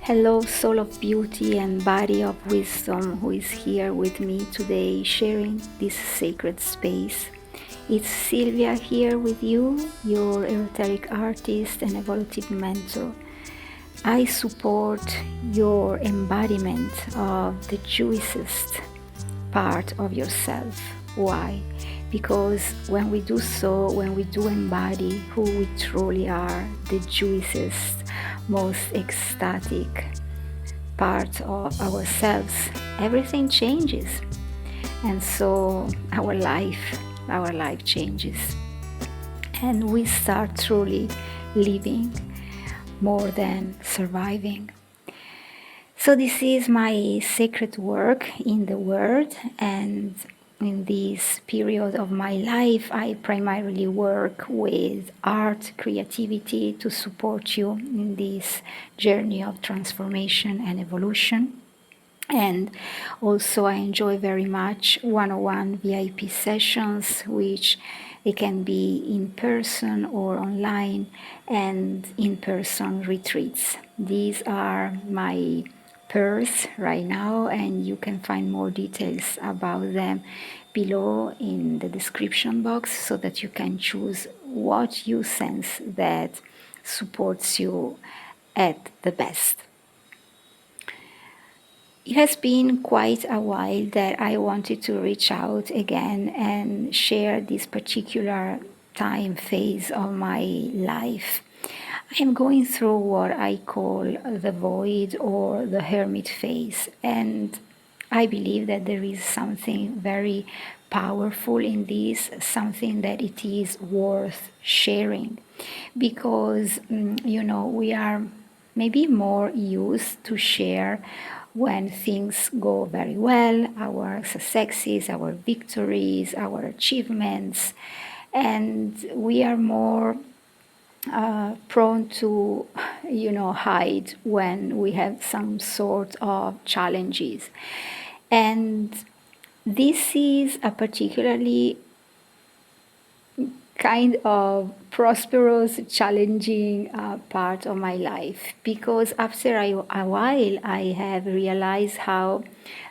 Hello, soul of beauty and body of wisdom who is here with me today sharing this sacred space. It's Silvia here with you, your esoteric artist and evolutive mentor. I support your embodiment of the juiciest part of yourself. Why? Because when we do so, when we do embody who we truly are, the juiciest, most ecstatic part of ourselves, everything changes. And so our life changes. And we start truly living more than surviving. So this is my sacred work in the world, and in this period of my life, I primarily work with art, creativity to support you in this journey of transformation and evolution. And also I enjoy very much one-on-one VIP sessions, which it can be in person or online, and in-person retreats. These are my pearls right now, and you can find more details about them below in the description box so that you can choose what you sense that supports you at the best. It has been quite a while that I wanted to reach out again and share this particular time phase of my life. I am going through what I call the void or the hermit phase, and I believe that there is something very powerful in this, something that it is worth sharing, because we are maybe more used to share when things go very well, our successes, our victories, our achievements, and we are more prone to, hide when we have some sort of challenges. And this is a particularly kind of prosperous, challenging part of my life, because after a while I have realized how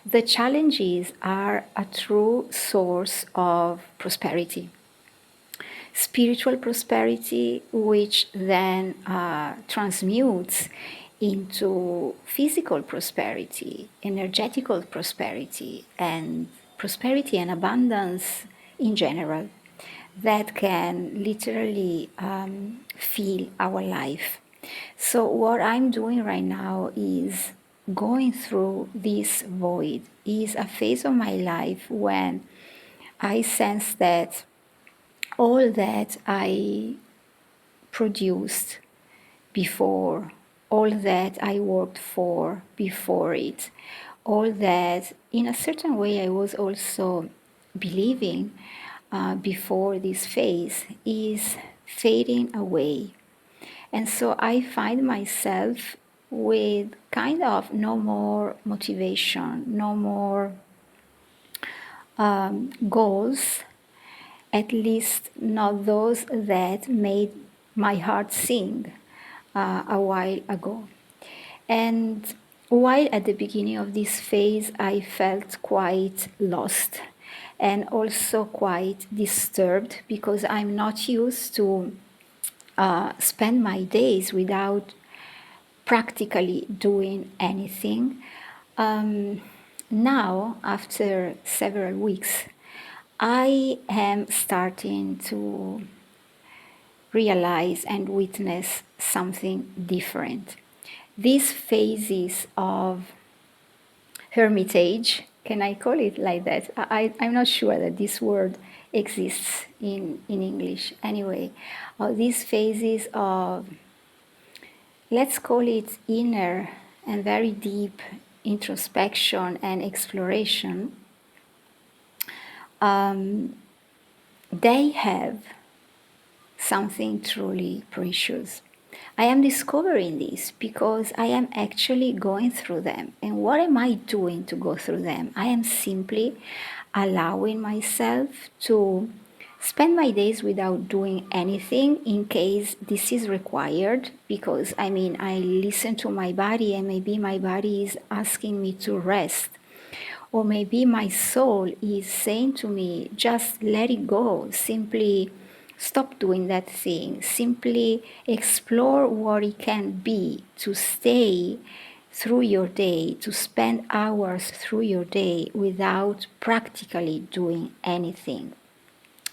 the challenges are a true source of prosperity. Spiritual prosperity, which then transmutes into physical prosperity, energetical prosperity, and prosperity and abundance in general that can literally fill our life. So what I'm doing right now is going through this void. Is a phase of my life when I sense that all that I produced before, all that I worked for before it, all that in a certain way I was also believing before this phase is fading away. And so I find myself with kind of no more motivation, no more goals, at least not those that made my heart sing a while ago. And while at the beginning of this phase I felt quite lost and also quite disturbed, because I'm not used to spend my days without practically doing anything. Now, after several weeks, I am starting to realize and witness something different. These phases of hermitage, can I call it like that? I'm not sure that this word exists in English. Anyway, these phases of, let's call it inner and very deep introspection and exploration, they have something truly precious. I am discovering this because I am actually going through them. And what am I doing to go through them? I am simply allowing myself to spend my days without doing anything in case this is required, because I mean, I listen to my body and maybe my body is asking me to rest. Or maybe my soul is saying to me, just let it go, simply stop doing that thing, simply explore what it can be to stay through your day, to spend hours through your day without practically doing anything.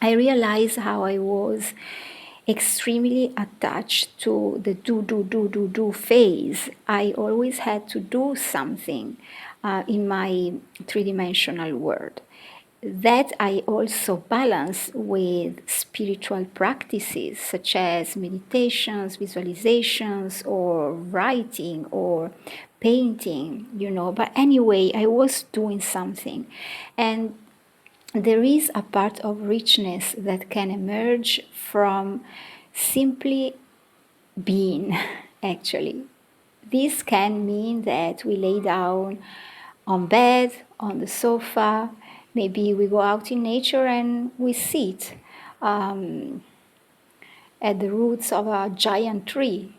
I realized how I was extremely attached to the do phase. I always had to do something in my three-dimensional world. That I also balance with spiritual practices such as meditations, visualizations, or writing or painting, But anyway, I was doing something. And there is a part of richness that can emerge from simply being, actually. This can mean that we lay down on bed, on the sofa, maybe we go out in nature and we sit at the roots of a giant tree,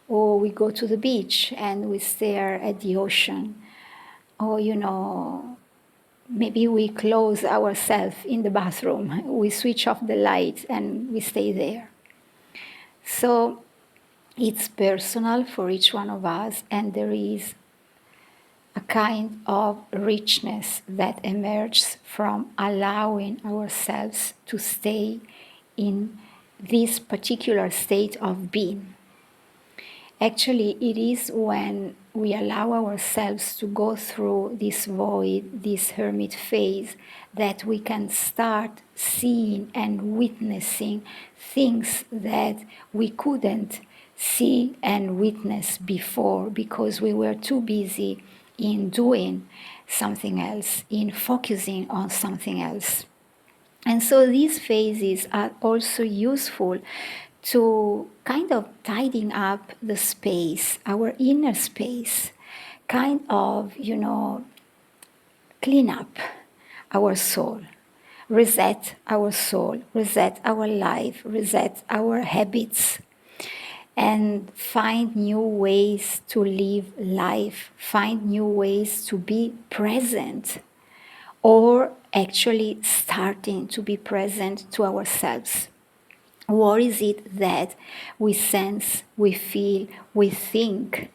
or we go to the beach and we stare at the ocean, or maybe we close ourselves in the bathroom, we switch off the light and we stay there. So it's personal for each one of us, and there is a kind of richness that emerges from allowing ourselves to stay in this particular state of being. Actually, it is when we allow ourselves to go through this void, this hermit phase, that we can start seeing and witnessing things that we couldn't see and witness before because we were too busy in doing something else, in focusing on something else. And so these phases are also useful to kind of tidying up the space, our inner space, kind of, clean up our soul, reset our soul, reset our life, reset our habits, and find new ways to live life, find new ways to be present, or actually starting to be present to ourselves. What is it that we sense, we feel, we think,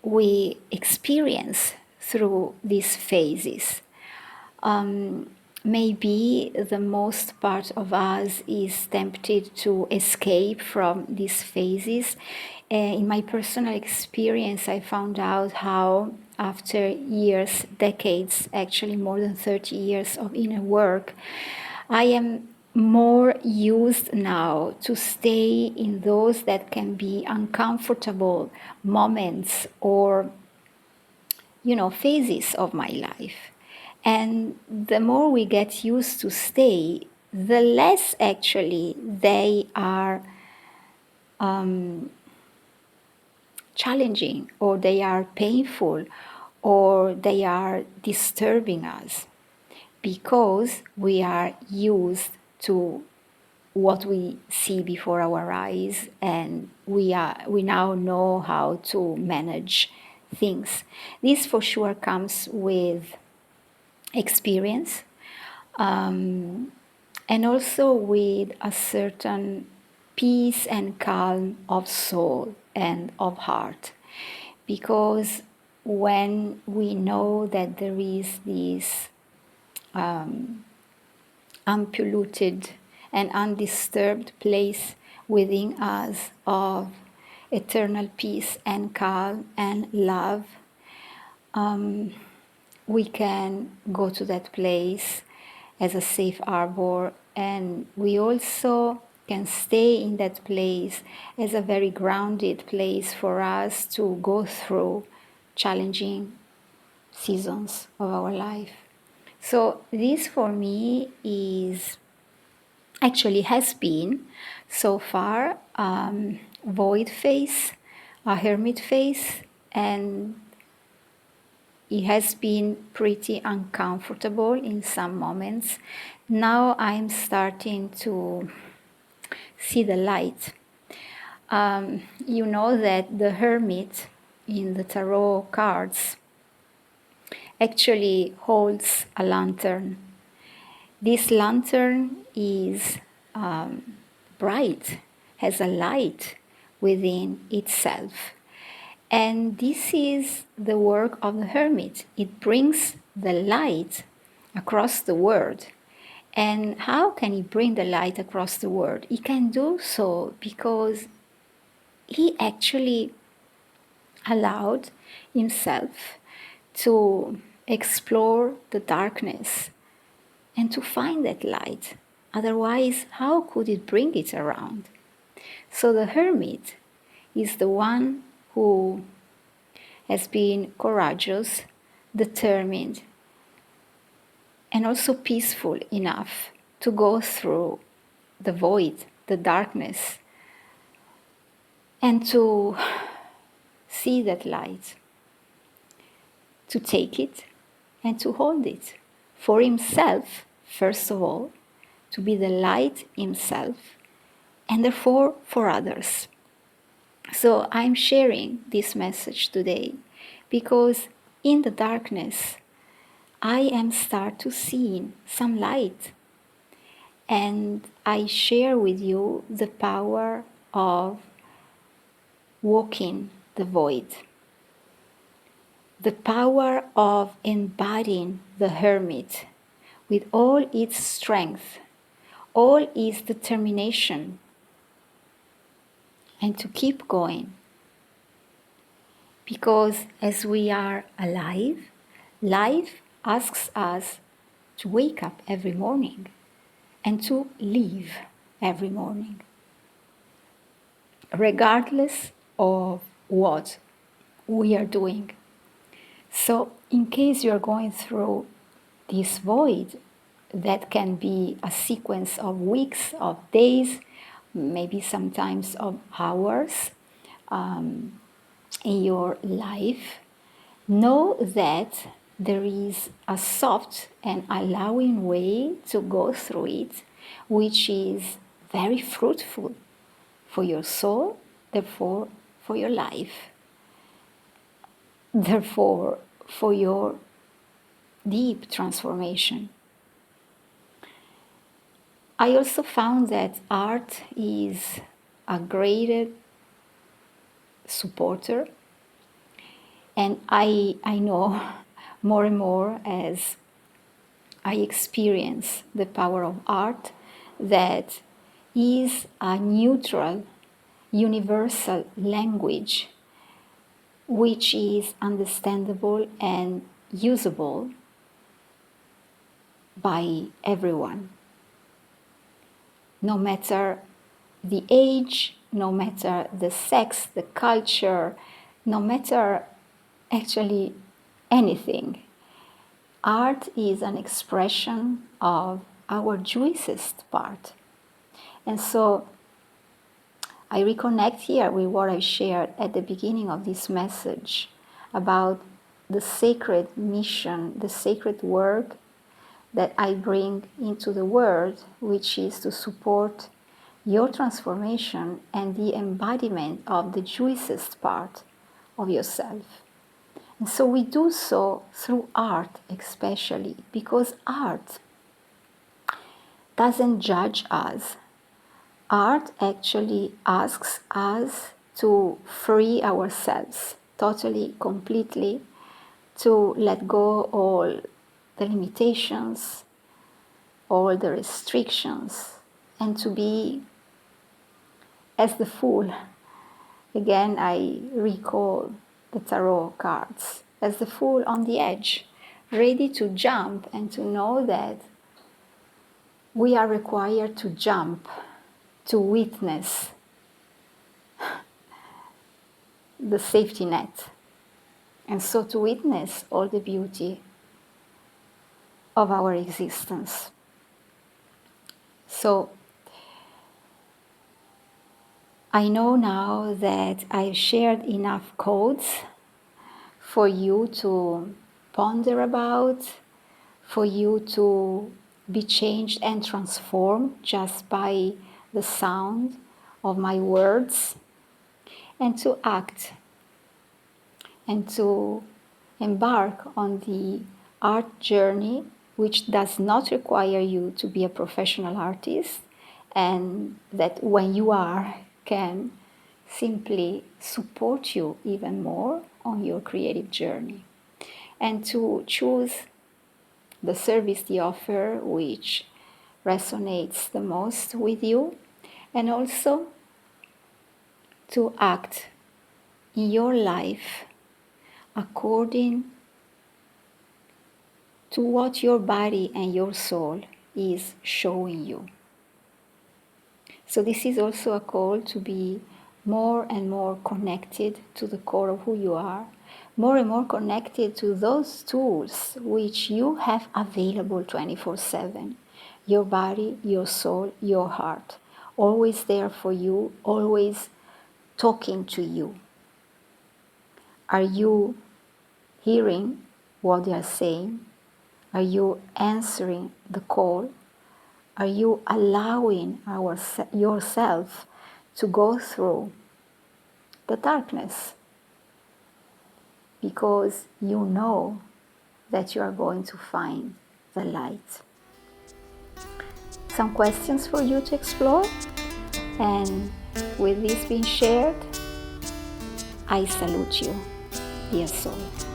we experience through these phases? Maybe the most part of us is tempted to escape from these phases. In my personal experience, I found out how after years, decades, actually more than 30 years of inner work, I am more used now to stay in those that can be uncomfortable moments or phases of my life. And the more we get used to stay, the less actually they are challenging, or they are painful, or they are disturbing us, because we are used to what we see before our eyes, and we now know how to manage things. This for sure comes with experience, and also with a certain peace and calm of soul and of heart, because when we know that there is this unpolluted and undisturbed place within us of eternal peace and calm and love, we can go to that place as a safe harbor, and we also can stay in that place as a very grounded place for us to go through challenging seasons of our life. So this for me has been so far void phase, a hermit phase, and it has been pretty uncomfortable in some moments. Now I'm starting to see the light. You know that the hermit in the tarot cards actually holds a lantern. This lantern is bright, has a light within itself. And this is the work of the hermit. It brings the light across the world. And how can he bring the light across the world? He can do so because he actually allowed himself to explore the darkness and to find that light. Otherwise, how could it bring it around? So the hermit is the one who has been courageous, determined, and also peaceful enough to go through the void, the darkness, and to see that light, to take it and to hold it for himself, first of all, to be the light himself, and therefore for others. So I'm sharing this message today because in the darkness, I am start to seeing some light, and I share with you the power of walking the void, the power of embodying the hermit with all its strength, all its determination, and to keep going. Because as we are alive, life asks us to wake up every morning and to live every morning, regardless of what we are doing. So, in case you're going through this void, that can be a sequence of weeks, of days, maybe sometimes of hours in your life, know that there is a soft and allowing way to go through it, which is very fruitful for your soul, therefore for your life, therefore for your deep transformation. I also found that art is a great supporter, and I know more and more as I experience the power of art that is a neutral, universal language which is understandable and usable by everyone, no matter the age, no matter the sex, the culture, no matter actually anything. Art is an expression of our juiciest part. And so I reconnect here with what I shared at the beginning of this message about the sacred mission, the sacred work that I bring into the world, which is to support your transformation and the embodiment of the juiciest part of yourself. And so we do so through art, especially because art doesn't judge us. Art actually asks us to free ourselves totally, completely, to let go all the limitations, all the restrictions, and to be as the fool. Again, I recall the tarot cards as the fool on the edge, ready to jump and to know that we are required to jump, to witness the safety net, and so to witness all the beauty of our existence. So I know now that I've shared enough codes for you to ponder about, for you to be changed and transformed just by the sound of my words, and to act and to embark on the art journey, which does not require you to be a professional artist, and that when you are, can simply support you even more on your creative journey, and to choose the service, the offer which resonates the most with you, and also to act in your life according to what your body and your soul is showing you. So this is also a call to be more and more connected to the core of who you are, more and more connected to those tools which you have available 24/7. Your body, your soul, your heart, always there for you, always talking to you. Are you hearing what they are saying? Are you answering the call? Are you allowing yourself to go through the darkness? Because you know that you are going to find the light. Some questions for you to explore. And with this being shared, I salute you, dear soul.